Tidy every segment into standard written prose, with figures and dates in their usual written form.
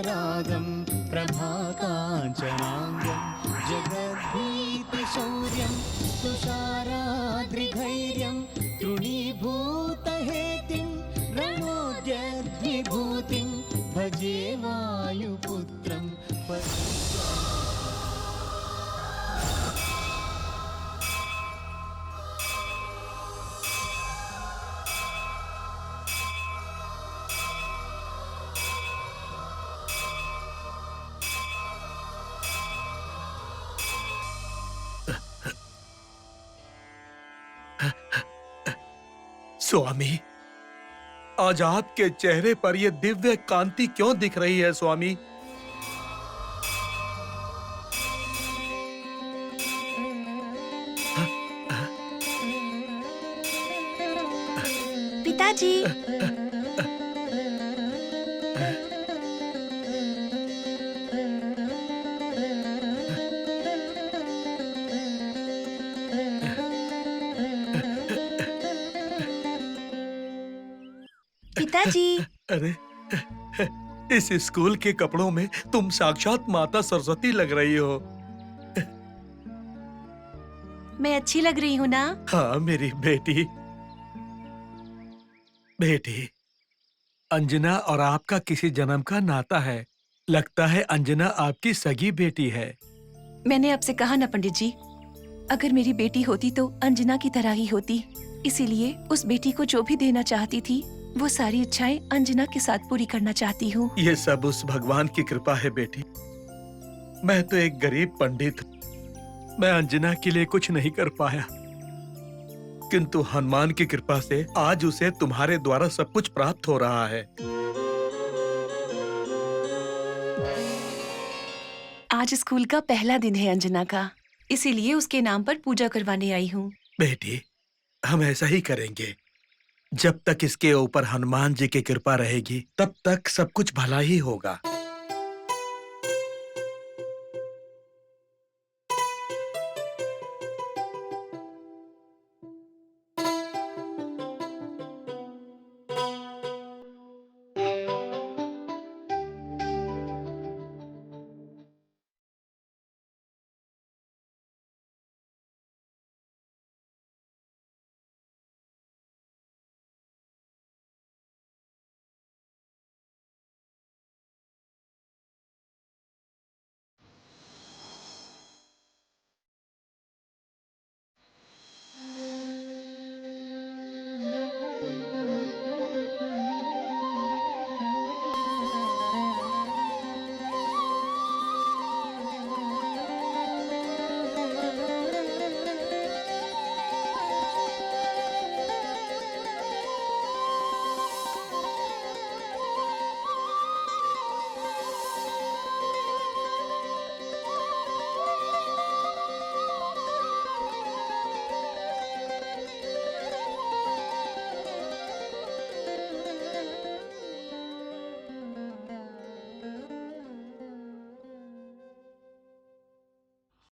परागं प्रभाकाञ्चनाङ्गं जगद्भीतिशौर्यं तुषाराद्रिधैर्यं तृणीभूतहेतिं रणोद्यद्विभूतिं भजे वायुपुत्रं स्वामी, आज आपके चेहरे पर यह दिव्य कांति क्यों दिख रही है स्वामी? पिताजी। पिताजी। अरे, इस स्कूल के कपड़ों में तुम साक्षात माता सरस्वती लग रही हो। मैं अच्छी लग रही हूँ ना? हाँ मेरी बेटी। बेटी, अंजना और आपका किसी जन्म का नाता है। लगता है अंजना आपकी सगी बेटी है। मैंने आपसे कहा ना पंडित जी, अगर मेरी बेटी होती तो अंजना की तरह ही होती। इसीलिए उस बेटी को जो भी देना चाहती थी वो सारी इच्छाएं अंजना के साथ पूरी करना चाहती हूँ। ये सब उस भगवान की कृपा है बेटी। मैं तो एक गरीब पंडित हूँ। मैं अंजना के लिए कुछ नहीं कर पाया, किंतु हनुमान की कृपा से आज उसे तुम्हारे द्वारा सब कुछ प्राप्त हो रहा है। आज स्कूल का पहला दिन है अंजना का, इसीलिए उसके नाम पर पूजा करवाने आई हूँ। बेटी, हम ऐसा ही करेंगे। जब तक इसके ऊपर हनुमान जी की कृपा रहेगी तब तक सब कुछ भला ही होगा।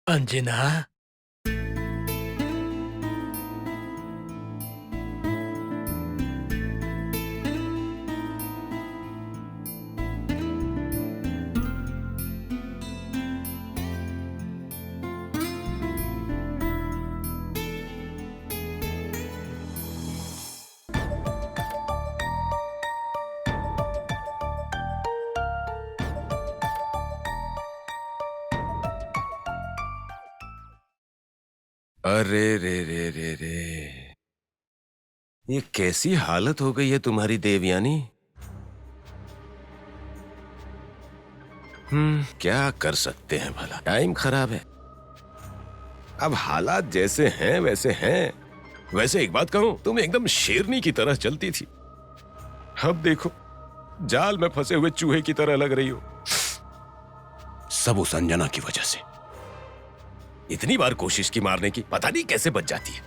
अंजना, अरे रे रे रे रे, ये कैसी हालत हो गई है तुम्हारी देवयानी। क्या कर सकते हैं भला, टाइम खराब है। अब हालात जैसे हैं वैसे हैं। वैसे एक बात कहूं, तुम एकदम शेरनी की तरह चलती थी, अब देखो जाल में फंसे हुए चूहे की तरह लग रही हो। सब उस अंजना की वजह से। इतनी बार कोशिश की मारने की, पता नहीं कैसे बच जाती है।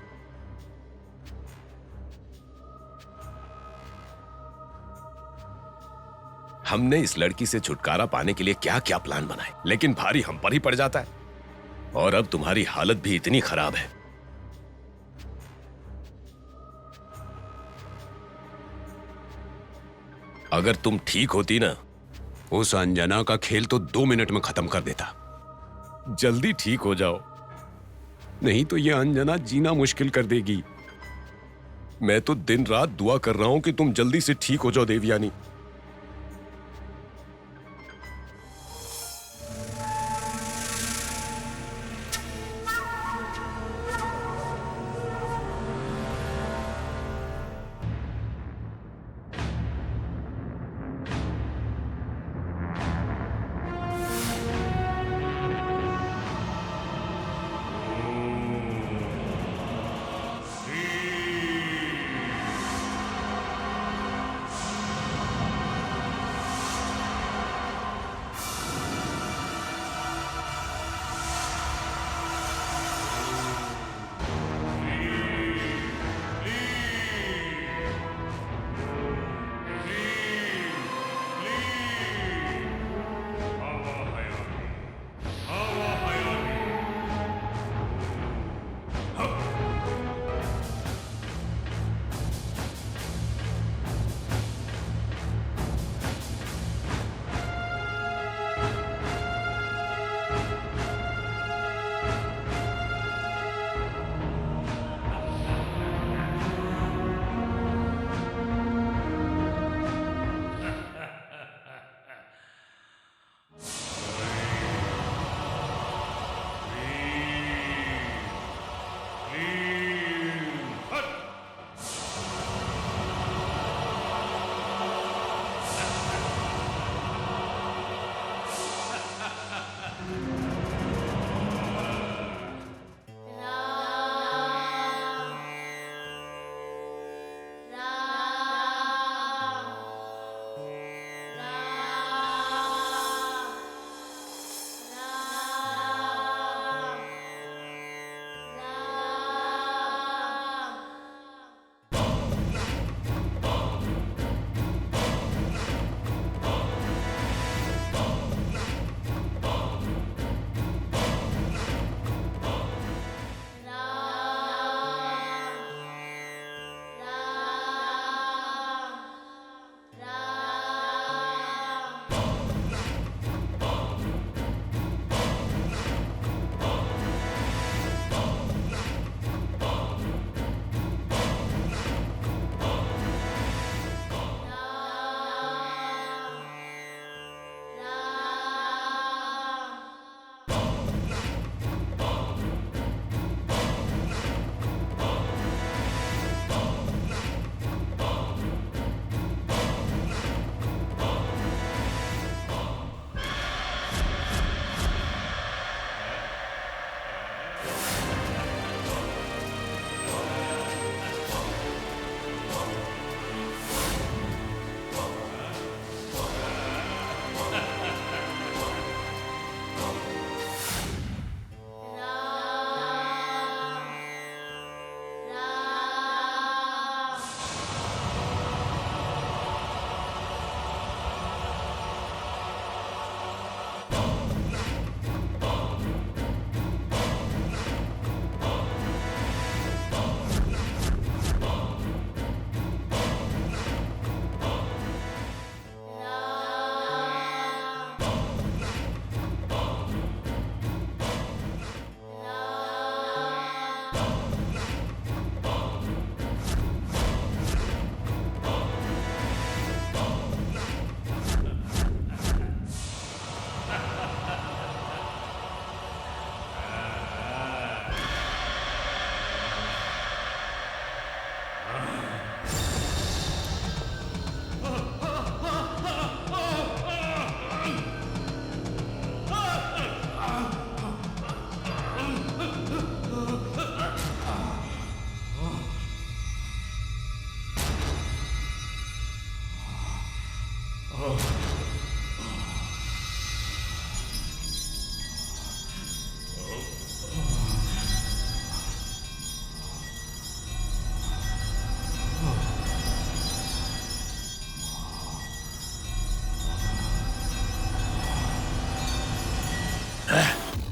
हमने इस लड़की से छुटकारा पाने के लिए क्या क्या प्लान बनाए, लेकिन भारी हम पर ही पड़ जाता है। और अब तुम्हारी हालत भी इतनी खराब है। अगर तुम ठीक होती ना उस अंजना का खेल तो 2 मिनट में खत्म कर देता। जल्दी ठीक हो जाओ, नहीं तो ये अंजना जीना मुश्किल कर देगी। मैं तो दिन रात दुआ कर रहा हूं कि तुम जल्दी से ठीक हो जाओ देवयानी।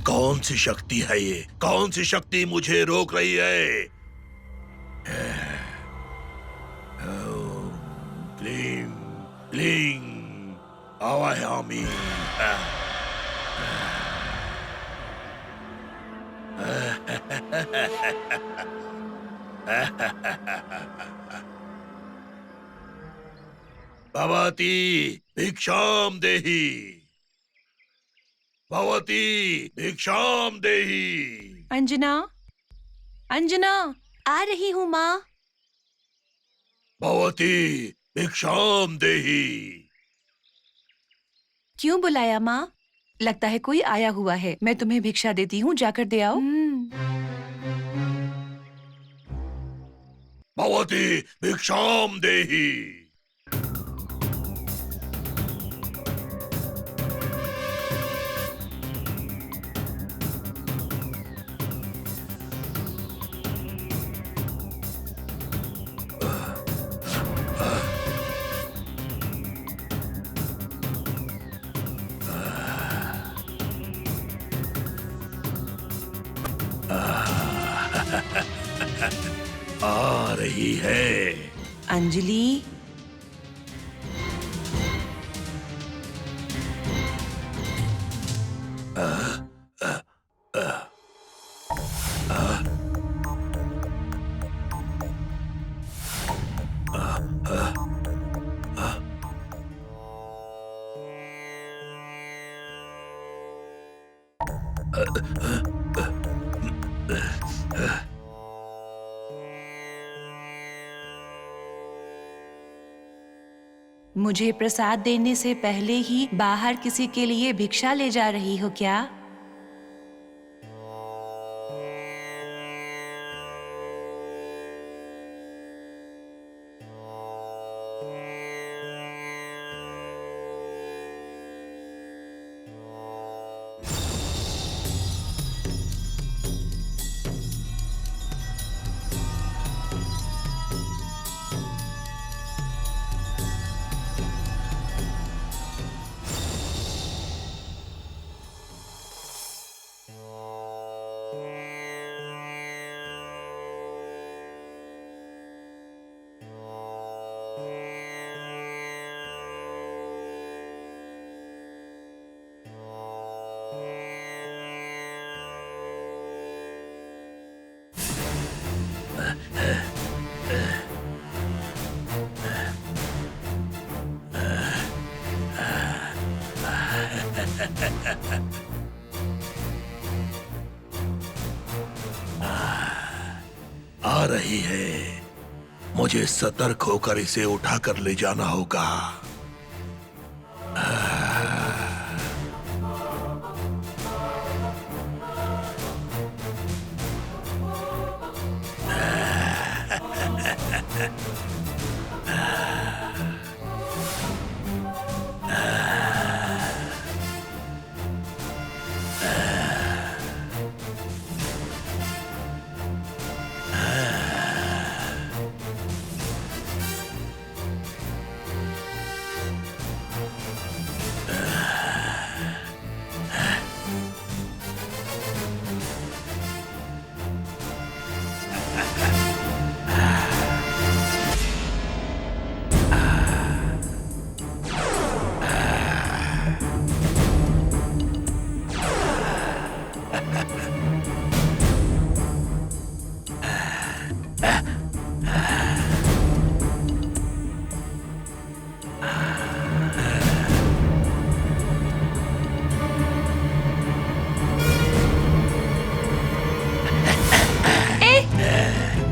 कौन सी शक्ति है ये? कौन सी शक्ति मुझे रोक रही है? ओम क्लीं क्लीं आवायामी। भवती भिक्षाम देहि। भवती भिक्षाम देहि। अंजना, अंजना, आ रही हूँ माँ। भवती भिक्षाम देहि। क्यों बुलाया माँ? लगता है कोई आया हुआ है। मैं तुम्हें भिक्षा देती हूँ, जाकर दे आओ। भवती भिक्षाम देहि। आ रही है। अंजलि, मुझे प्रसाद देने से पहले ही बाहर किसी के लिए भिक्षा ले जा रही हो क्या? आ रही है। मुझे सतर्क होकर इसे उठाकर ले जाना होगा।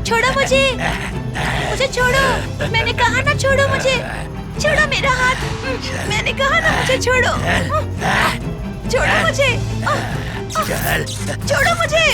छोड़ो मुझे छोड़ो। मैंने कहा ना छोड़ो मुझे। छोड़ो मेरा हाथ। मैंने कहा ना मुझे छोड़ो। छोड़ो मुझे। छोड़ो मुझे।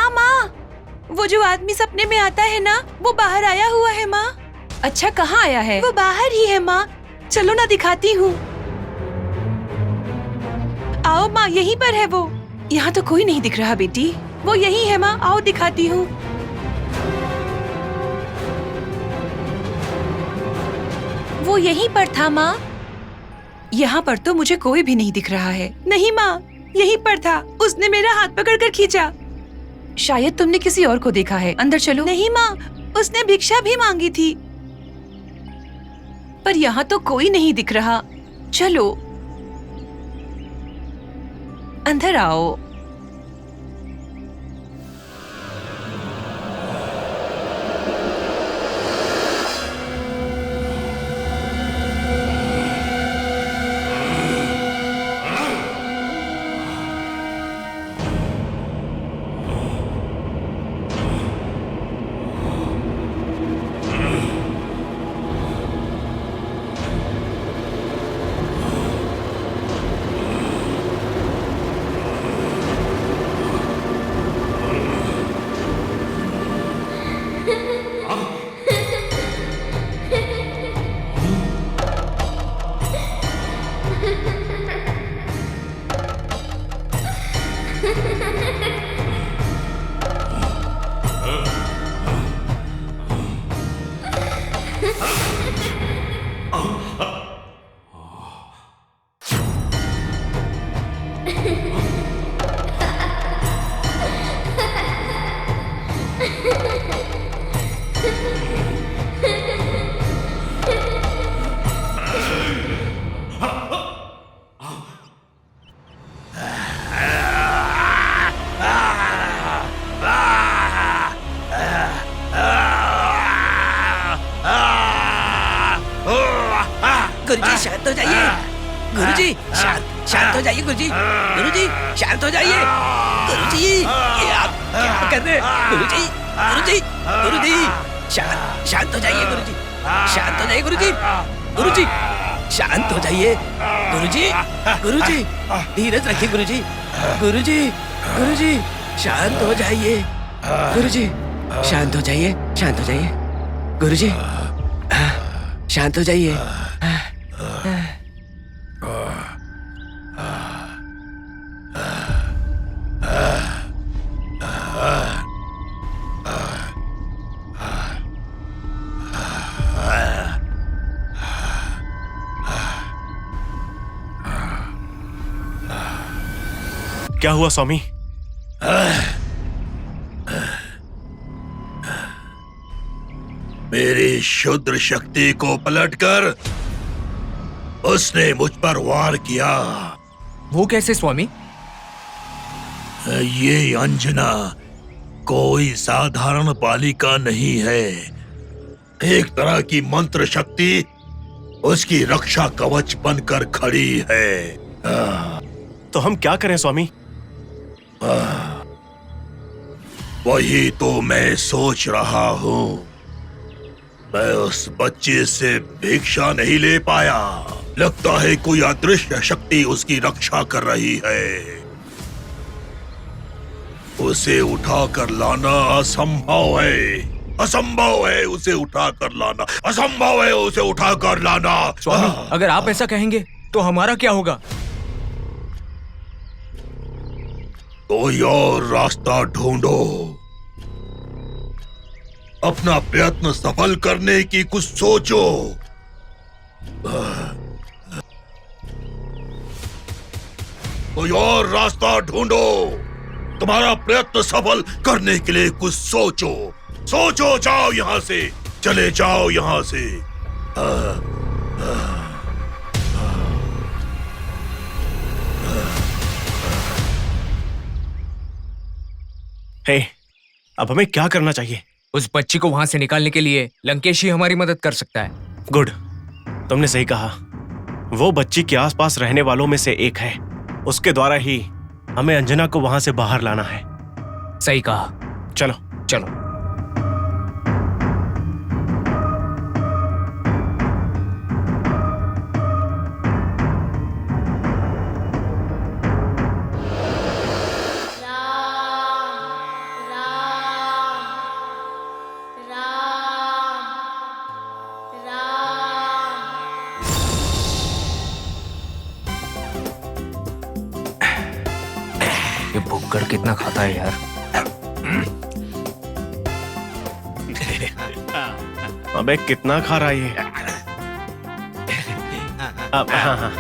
माँ, वो जो आदमी सपने में आता है ना, वो बाहर आया हुआ है माँ। अच्छा, कहाँ आया है? वो बाहर ही है माँ। चलो ना, दिखाती हूँ। आओ माँ, यहीं पर है वो। यहाँ तो कोई नहीं दिख रहा बेटी। वो यही है माँ, आओ दिखाती हूँ। वो यहीं पर था माँ। यहाँ पर तो मुझे कोई भी नहीं दिख रहा है। नहीं माँ, यहीं पर था। उसने मेरा हाथ पकड़कर खींचा। शायद तुमने किसी और को देखा है। अंदर चलो। नहीं माँ, उसने भिक्षा भी मांगी थी, पर यहाँ तो कोई नहीं दिख रहा। चलो अंदर आओ। गुरुजी शांत हो जाइए। गुरुजी शांत हो जाइए। गुरुजी गुरुजी शांत हो जाइए। गुरुजी ये आप क्या कर रहे हैं? गुरुजी गुरुजी गुरुजी शांत हो जाइए। गुरुजी शांत हो जाइए। गुरुजी गुरुजी शांत हो जाइए। गुरुजी गुरुजी धीरज रखिए। गुरुजी गुरुजी गुरुजी शांत हो जाइए। गुरुजी शांत हो जाइए। शांत हो जाइए। गुरुजी शांत हो जाइए। क्या हुआ स्वामी? मेरी क्षुद्र शक्ति को पलटकर उसने मुझ पर वार किया। वो कैसे स्वामी? ये अंजना कोई साधारण बालिका नहीं है। एक तरह की मंत्र शक्ति उसकी रक्षा कवच बनकर खड़ी है। तो हम क्या करें स्वामी? वही तो मैं सोच रहा हूँ। मैं उस बच्चे से भिक्षा नहीं ले पाया। लगता है कोई अदृश्य शक्ति उसकी रक्षा कर रही है। उसे उठाकर लाना असंभव है। असंभव है उसे उठाकर लाना। असंभव है उसे उठाकर लाना। स्वामी अगर आप ऐसा कहेंगे तो हमारा क्या होगा? कोई और रास्ता ढूंढो। अपना प्रयत्न सफल करने की कुछ सोचो। कोई और रास्ता ढूंढो। तुम्हारा प्रयत्न सफल करने के लिए कुछ सोचो। सोचो, जाओ यहां से, चले जाओ यहां से। हे, अब हमें क्या करना चाहिए? उस बच्ची को वहां से निकालने के लिए लंकेश ही हमारी मदद कर सकता है। गुड, तुमने सही कहा। वो बच्ची के आसपास रहने वालों में से एक है। उसके द्वारा ही हमें अंजना को वहां से बाहर लाना है। सही कहा। चलो चलो। ये भुक्कड़ कितना खाता है यार। अबे कितना खा रहा है ये? हाँ हाँ।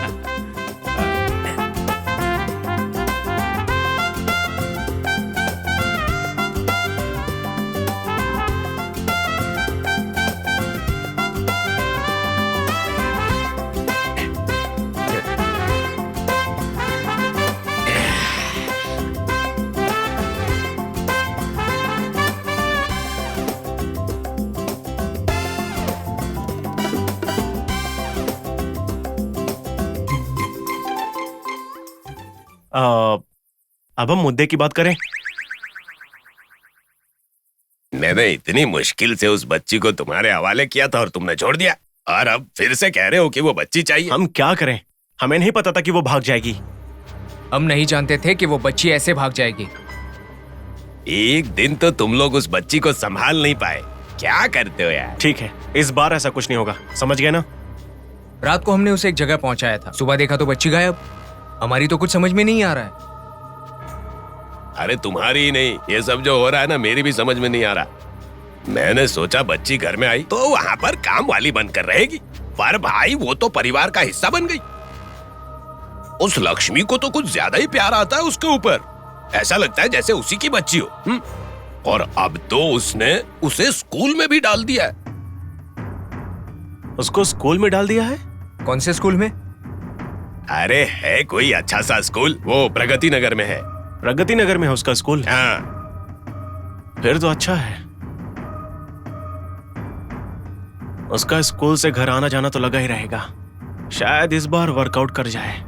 अब हम मुद्दे की बात करें। मैंने इतनी मुश्किल से उस बच्ची को तुम्हारे हवाले किया था और तुमने छोड़ दिया, और अब फिर से कह रहे हो कि वो बच्ची चाहिए। हम क्या करें, हमें नहीं पता था कि वो भाग जाएगी। हम नहीं जानते थे कि वो बच्ची ऐसे भाग जाएगी। एक दिन तो तुम लोग उस बच्ची को संभाल नहीं पाए, क्या करते हो यार। ठीक है, इस बार ऐसा कुछ नहीं होगा, समझ गए ना? रात को हमने उसे एक जगह पहुंचाया था, सुबह देखा तो बच्ची गायब। हमारी तो कुछ समझ में नहीं आ रहा है। अरे तुम्हारी ही नहीं, ये सब जो हो रहा है ना, मेरी भी समझ में नहीं आ रहा। मैंने सोचा बच्ची घर में आई तो वहां पर काम वाली बनकर रहेगी, पर भाई वो तो परिवार का हिस्सा बन गई। उस लक्ष्मी को तो कुछ ज्यादा ही प्यार आता है उसके ऊपर, ऐसा लगता है जैसे उसी की बच्ची हो। और अब तो उसने उसे स्कूल में भी डाल दिया है। उसको स्कूल में डाल दिया है? कौन से स्कूल में? अरे है कोई अच्छा सा स्कूल, वो प्रगति नगर में है। प्रगति नगर में है उसका स्कूल? हाँ। फिर तो अच्छा है। उसका स्कूल से घर आना जाना तो लगा ही रहेगा, शायद इस बार वर्कआउट कर जाए।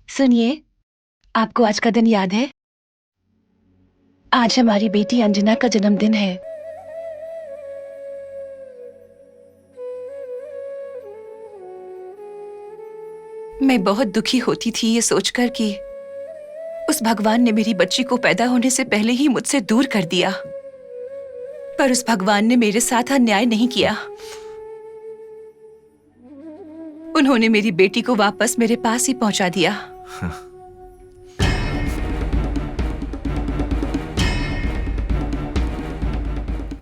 सुनिए, आपको आज का दिन याद है? आज हमारी बेटी अंजना का जन्मदिन है। मैं बहुत दुखी होती थी ये सोचकर कि उस भगवान ने मेरी बच्ची को पैदा होने से पहले ही मुझसे दूर कर दिया। पर उस भगवान ने मेरे साथ अन्याय नहीं किया। उन्होंने मेरी बेटी को वापस मेरे पास ही पहुंचा दिया।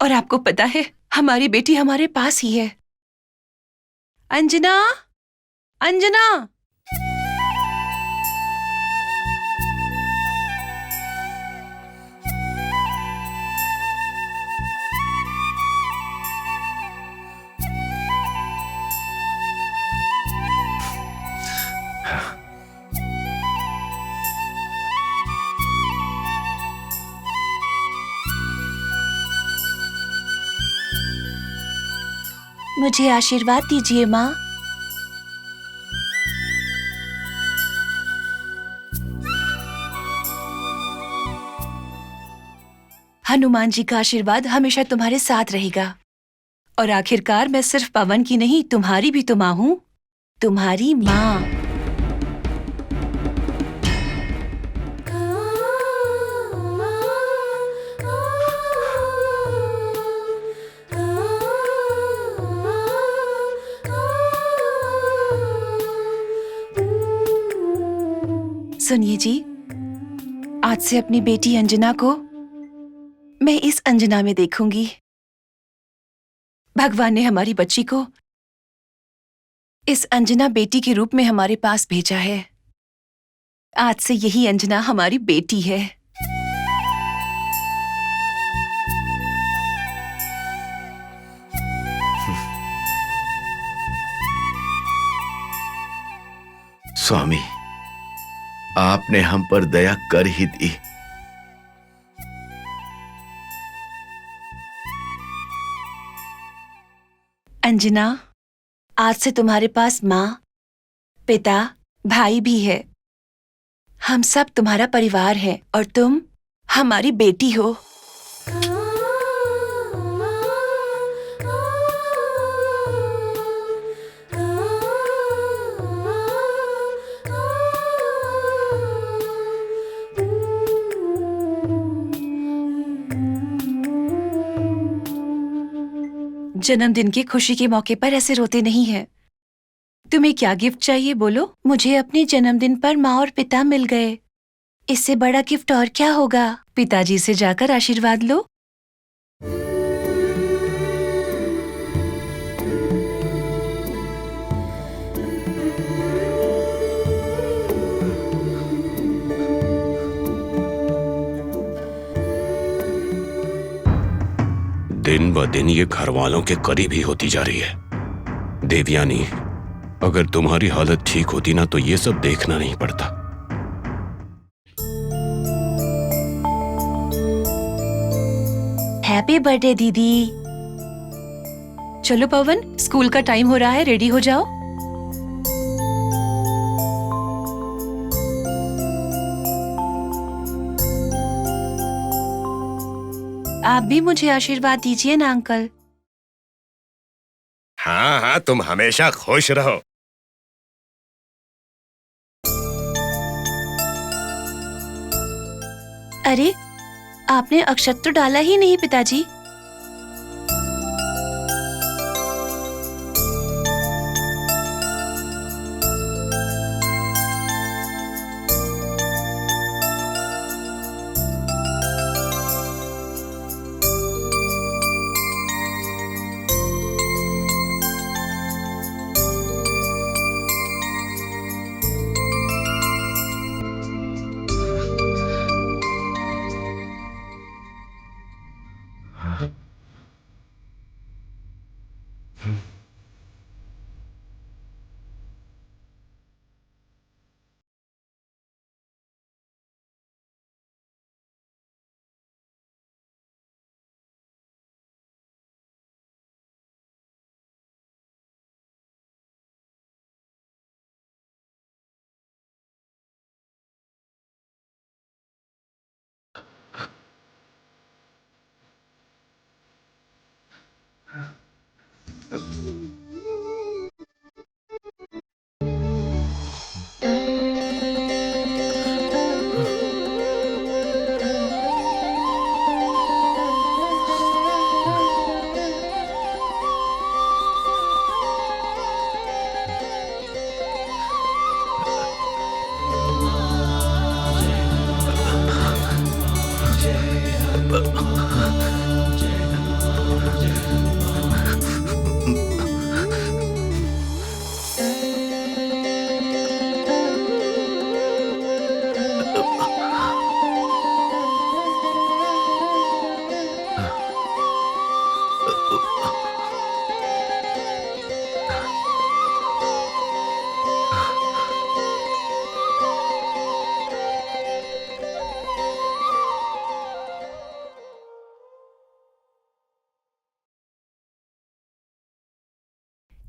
और आपको पता है, हमारी बेटी हमारे पास ही है। अंजना, अंजना। मुझे आशीर्वाद दीजिए माँ। हनुमान जी का आशीर्वाद हमेशा तुम्हारे साथ रहेगा। और आखिरकार मैं सिर्फ पवन की नहीं, तुम्हारी भी तो माँ हूँ, तुम्हारी माँ। सुनिए जी, आज से अपनी बेटी अंजना को मैं इस अंजना में देखूंगी। भगवान ने हमारी बच्ची को इस अंजना बेटी के रूप में हमारे पास भेजा है। आज से यही अंजना हमारी बेटी है। स्वामी, आपने हम पर दया कर ही दी। अंजना, आज से तुम्हारे पास माँ, पिता, भाई भी है। हम सब तुम्हारा परिवार है और तुम हमारी बेटी हो। जन्मदिन की खुशी के मौके पर ऐसे रोते नहीं हैं। तुम्हें क्या गिफ्ट चाहिए बोलो? मुझे अपने जन्मदिन पर माँ और पिता मिल गए। इससे बड़ा गिफ्ट और क्या होगा? पिताजी से जाकर आशीर्वाद लो। दिन ब दिन ये घर वालों के करीब ही होती जा रही है। देवयानी, अगर तुम्हारी हालत ठीक होती ना तो ये सब देखना नहीं पड़ता। हैप्पी बर्थडे दीदी। चलो पवन, स्कूल का टाइम हो रहा है, रेडी हो जाओ। आप भी मुझे आशीर्वाद दीजिए ना अंकल। हाँ हाँ, तुम हमेशा खुश रहो। अरे, आपने अक्षत तो डाला ही नहीं पिताजी।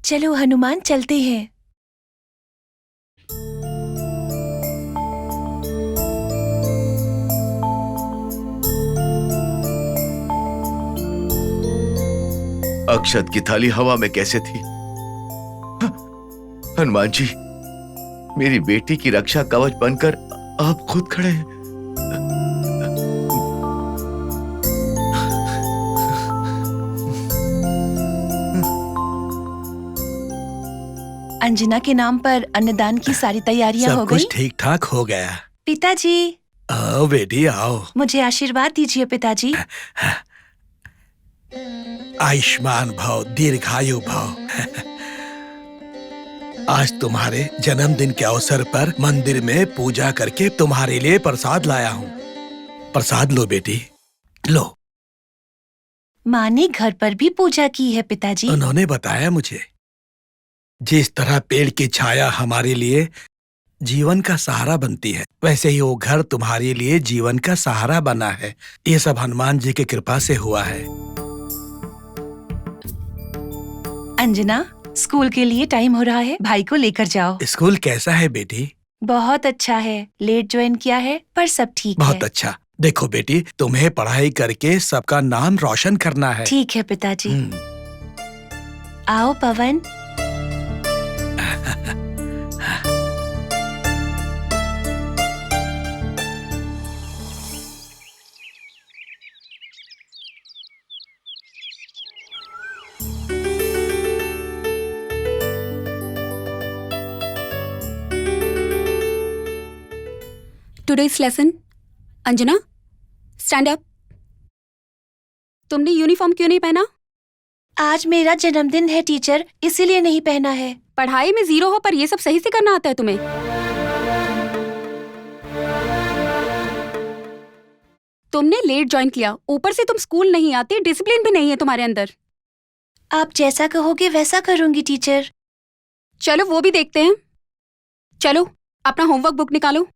चलो हनुमान, चलते हैं। अक्षत की थाली हवा में कैसे थी? हनुमान जी, मेरी बेटी की रक्षा कवच बनकर आप खुद खड़े हैं। अंजना के नाम पर अन्नदान की सारी तैयारियां हो सब गई? कुछ ठीक ठाक हो गया। पिताजी, आओ बेटी आओ। मुझे आशीर्वाद दीजिए पिताजी। आयुष्मान भव, दीर्घायु भव। आज तुम्हारे जन्मदिन के अवसर पर मंदिर में पूजा करके तुम्हारे लिए प्रसाद लाया हूँ। प्रसाद लो बेटी, लो। माँ ने घर पर भी पूजा की है पिताजी। उन्होंने बताया मुझे, जिस तरह पेड़ की छाया हमारे लिए जीवन का सहारा बनती है, वैसे ही वो घर तुम्हारे लिए जीवन का सहारा बना है। ये सब हनुमान जी की कृपा से हुआ है। अंजना, स्कूल के लिए टाइम हो रहा है, भाई को लेकर जाओ। स्कूल कैसा है बेटी? बहुत अच्छा है, लेट ज्वाइन किया है पर सब ठीक है। बहुत अच्छा। देखो बेटी, तुम्हें पढ़ाई करके सबका नाम रोशन करना है। ठीक है पिताजी। आओ पवन। Today's lesson. Anjana, stand up. तुमने यूनिफॉर्म क्यों नहीं पहना? आज मेरा जन्मदिन है टीचर, इसीलिए नहीं पहना है। पढ़ाई में 0 हो पर ये सब सही से करना आता है तुम्हें? तुमने लेट ज्वाइन किया, ऊपर से तुम स्कूल नहीं आती, डिसिप्लिन भी नहीं है तुम्हारे अंदर। आप जैसा कहोगे वैसा करूंगी टीचर। चलो वो भी देखते हैं। चलो अपना होमवर्क बुक निकालो।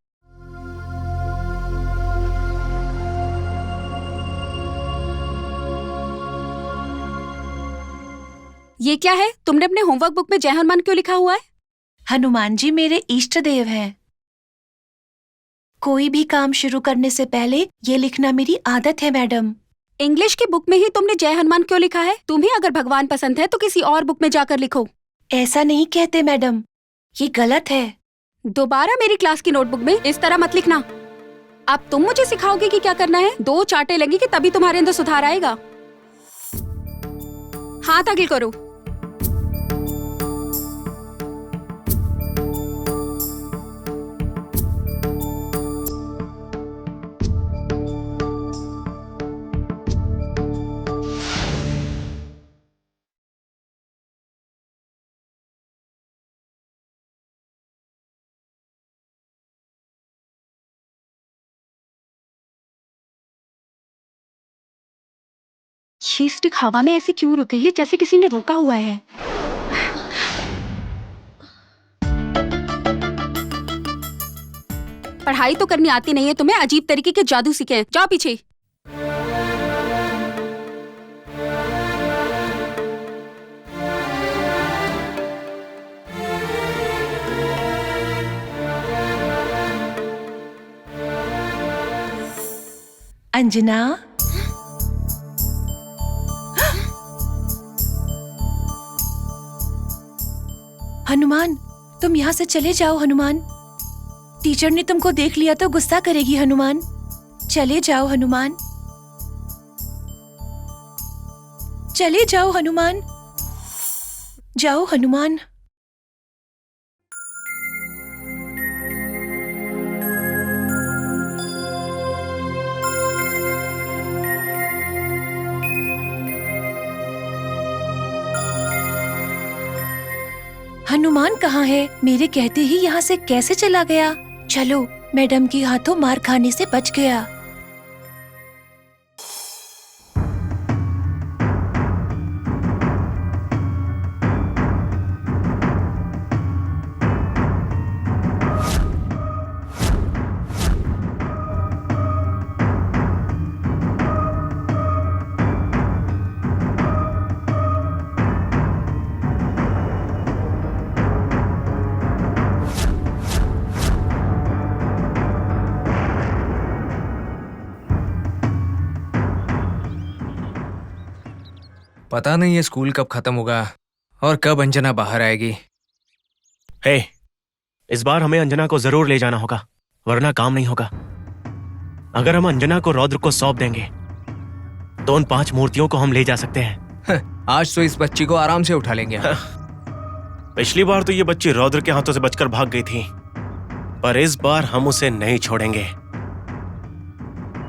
ये क्या है? तुमने अपने होमवर्क बुक में जय हनुमान क्यों लिखा हुआ है? हनुमान जी मेरे इष्ट देव हैं। कोई भी काम शुरू करने से पहले ये लिखना मेरी आदत है मैडम। इंग्लिश की बुक में ही तुमने जय हनुमान क्यों लिखा है? तुम्हें अगर भगवान पसंद है तो किसी और बुक में जाकर लिखो। ऐसा नहीं कहते मैडम, ये गलत है। दोबारा मेरी क्लास की नोटबुक में इस तरह मत लिखना। अब तुम मुझे सिखाओगे कि क्या करना है? 2 चांटे लगेंगे तभी तुम्हारे अंदर सुधार आएगा। हाथ आगे करो। ये स्टिक हवा में ऐसे क्यों रुक गई है, जैसे किसी ने रोका हुआ है। पढ़ाई तो करनी आती नहीं है तुम्हें, अजीब तरीके के जादू सीखे हैं। जाओ पीछे। अंजना, हनुमान, तुम यहाँ से चले जाओ हनुमान। टीचर ने तुमको देख लिया तो गुस्सा करेगी हनुमान। चले जाओ हनुमान, चले जाओ हनुमान, जाओ हनुमान। हनुमान कहाँ है? मेरे कहते ही यहाँ से कैसे चला गया? चलो, मैडम के हाथों मार खाने से बच गया। पता नहीं ये स्कूल कब खत्म होगा और कब अंजना बाहर आएगी। हे, इस बार हमें अंजना को जरूर ले जाना होगा, वरना काम नहीं होगा। अगर हम अंजना को रौद्र को सौंप देंगे तो उन 5 मूर्तियों को हम ले जा सकते हैं। आज तो इस बच्ची को आराम से उठा लेंगे। पिछली बार तो ये बच्ची रौद्र के हाथों से बचकर भाग गई थी, पर इस बार हम उसे नहीं छोड़ेंगे।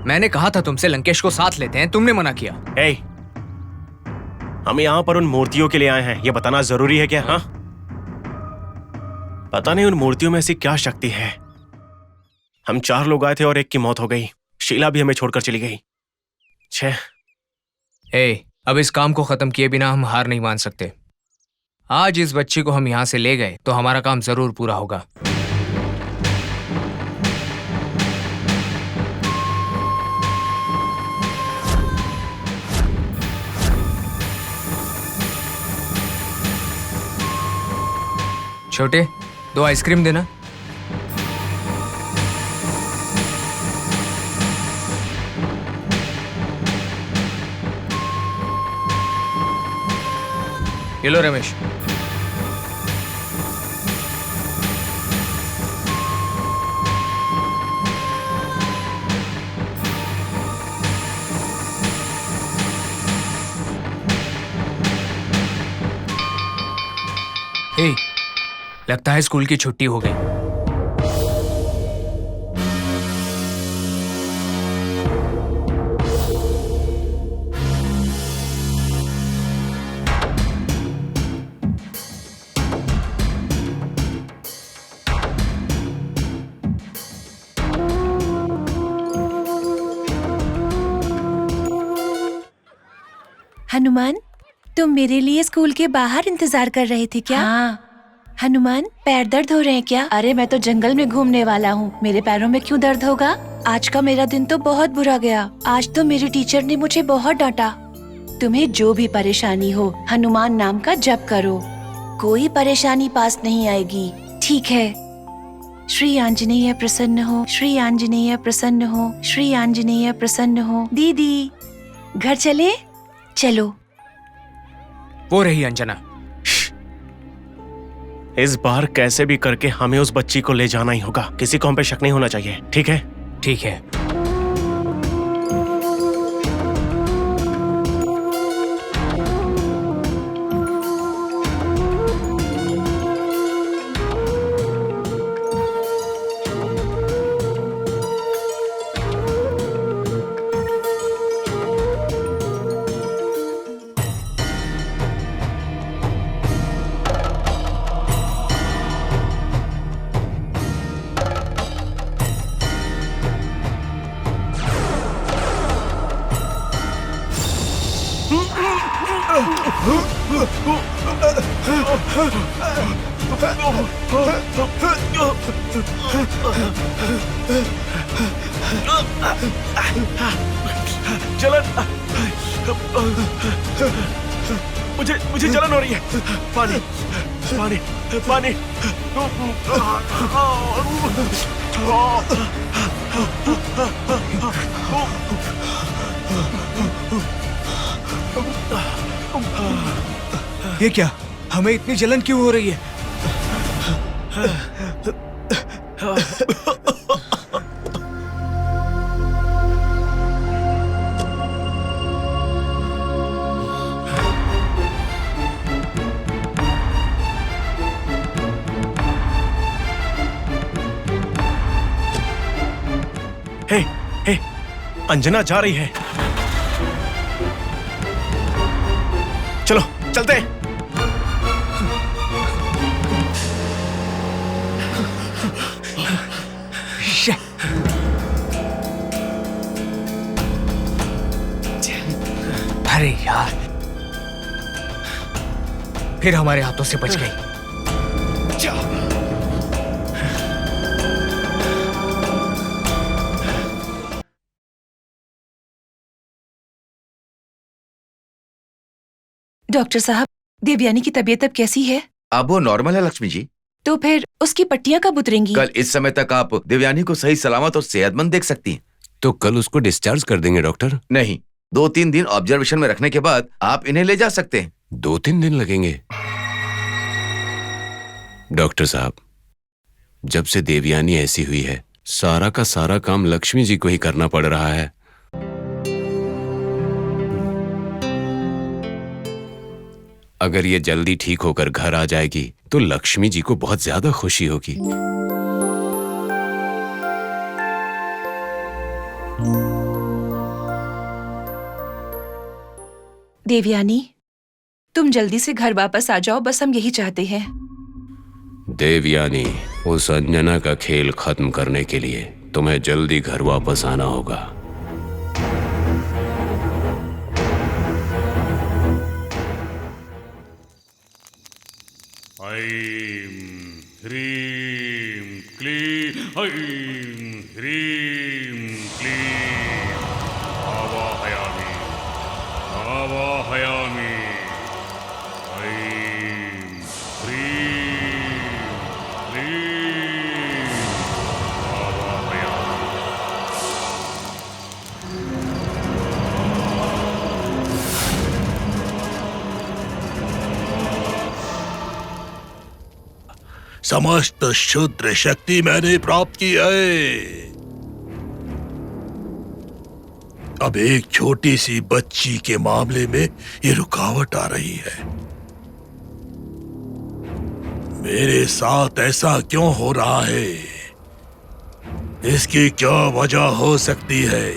मैंने कहा था तुमसे लंकेश को साथ लेते हैं, तुमने मना किया। ए, हम यहाँ पर उन मूर्तियों के लिए आए हैं, ये बताना जरूरी है क्या? हाँ, पता नहीं उन मूर्तियों में ऐसी क्या शक्ति है। हम 4 लोग आए थे और एक की मौत हो गई। शीला भी हमें छोड़कर चली गई। छे, अब इस काम को खत्म किए बिना हम हार नहीं मान सकते। आज इस बच्ची को हम यहाँ से ले गए तो हमारा काम जरूर पूरा होगा। छोटे, 2 आइसक्रीम देना। ये लो रमेश। लगता है स्कूल की छुट्टी हो गई। हनुमान, तुम मेरे लिए स्कूल के बाहर इंतजार कर रहे थे क्या? हाँ। हनुमान, पैर दर्द हो रहे हैं क्या? अरे मैं तो जंगल में घूमने वाला हूँ, मेरे पैरों में क्यों दर्द होगा? आज का मेरा दिन तो बहुत बुरा गया। आज तो मेरी टीचर ने मुझे बहुत डांटा। तुम्हें जो भी परेशानी हो, हनुमान नाम का जप करो, कोई परेशानी पास नहीं आएगी, ठीक है? श्री आंजनेय प्रसन्न हो, श्री आंजनेय प्रसन्न हो, श्री आंजनेय प्रसन्न हो। दीदी, घर चले? चलो। वो रही अंजना। इस बार कैसे भी करके हमें उस बच्ची को ले जाना ही होगा। किसी को हम पे शक नहीं होना चाहिए, ठीक है? ठीक है। जलन, मुझे जलन हो रही है। पानी, पानी, पानी। ये क्या? हमें इतनी जलन क्यों हो रही है? हे, हे, अंजना जा रही है। चलो चलते हैं। अरे यार, फिर हमारे हाथों से बच गई। डॉक्टर साहब, देवयानी की तबीयत अब कैसी है? अब वो नॉर्मल है लक्ष्मी जी। तो फिर उसकी पट्टियां कब उतरेंगी? कल इस समय तक आप देवयानी को सही सलामत और सेहतमंद देख सकती हैं। तो कल उसको डिस्चार्ज कर देंगे डॉक्टर? नहीं, 2-3 दिन ऑब्जर्वेशन में रखने के बाद आप इन्हें ले जा सकते हैं। 2-3 दिन लगेंगे? डॉक्टर साहब, जब से देवयानी ऐसी हुई है, सारा का सारा काम लक्ष्मी जी को ही करना पड़ रहा है। अगर ये जल्दी ठीक होकर घर आ जाएगी तो लक्ष्मी जी को बहुत ज्यादा खुशी होगी। देवयानी, तुम जल्दी से घर वापस आ जाओ, बस हम यही चाहते हैं। देवयानी, उस अंजना का खेल खत्म करने के लिए तुम्हें जल्दी घर वापस आना होगा। ऐं ह्रीं क्लीं ऐं ह्रीं क्लीं आवाहयामि आवाहयामि ऐं ह्रीं क्लीं आवाहयामि। समस्त शुद्र शक्ति मैंने प्राप्त की है। अब एक छोटी सी बच्ची के मामले में ये रुकावट आ रही है। मेरे साथ ऐसा क्यों हो रहा है? इसकी क्या वजह हो सकती है?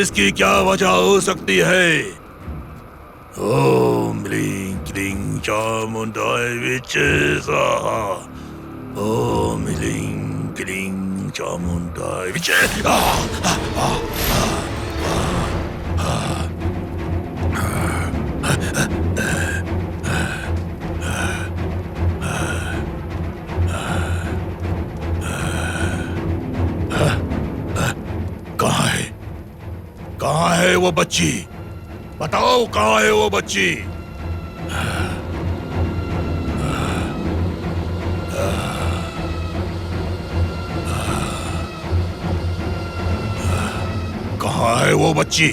इसकी क्या वजह हो सकती है? ओम ह्रीं क्लीं चामुंडाय विचे स्वाहा। ओम ह्रीं क्लीं चामुंडाय विचे। कहाँ है? कहाँ है वो बच्ची? बताओ कहाँ है वो बच्ची? कहाँ है वो बच्ची?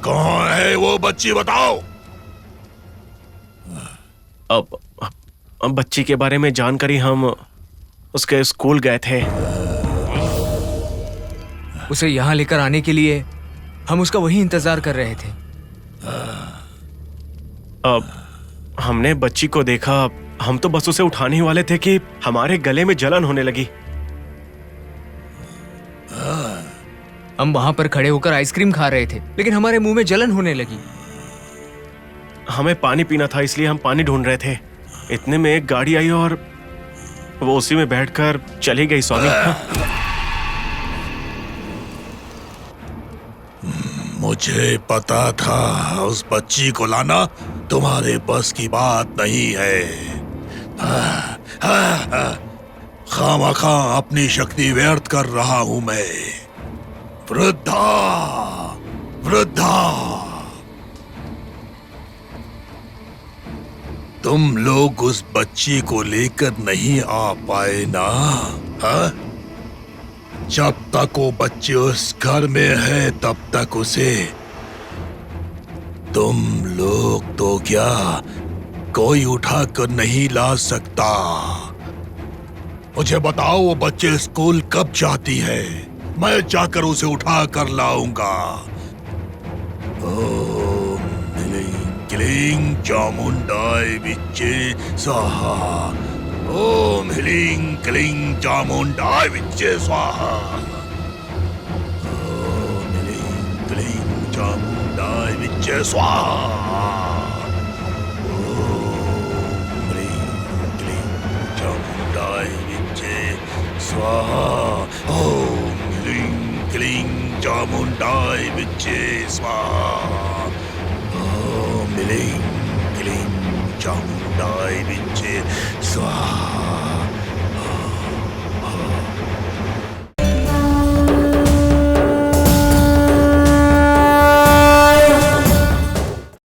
कहाँ है वो बच्ची? बताओ। अब बच्ची के बारे में जानकारी हम उसके स्कूल गए थे। उसे यहाँ लेकर आने के लिए हम उसका वही इंतजार कर रहे थे। अब हमने बच्ची को देखा, हम तो बस उसे उठाने ही वाले थे कि हमारे गले में जलन होने लगी। हम वहां पर खड़े होकर आइसक्रीम खा रहे थे, लेकिन हमारे मुंह में जलन होने लगी। हमें पानी पीना था, इसलिए हम पानी ढूंढ रहे थे। इतने में एक गाड़ी आई और वो उसी में बैठकर चली गई। स्वामी, मुझे पता था उस बच्ची को लाना तुम्हारे बस की बात नहीं है। खामखा अपनी शक्ति व्यर्थ कर रहा हूं मैं। वृद्धा, वृद्धा, तुम लोग उस बच्ची को लेकर नहीं आ पाए ना? हाँ? जब तक वो बच्ची उस घर में है तब तक उसे तुम लोग तो क्या कोई उठा कर नहीं ला सकता। मुझे बताओ वो बच्चे स्कूल कब जाती है? मैं जाकर उसे उठा कर लाऊंगा। ओम ह्रीं क्लीं चामुंडाय विचे स्वाहा। ओम ह्रीं क्लीं चामुंडाय विचे स्वाहा। ओम ह्रीं क्लीं चामुंडाय विचे स्वाहा। ओम ह्रीं क्लीं चामुंडाय विचे स्वाहा। ओम ह्रीं क्लीं चामुंडाय विचे स्वाहा।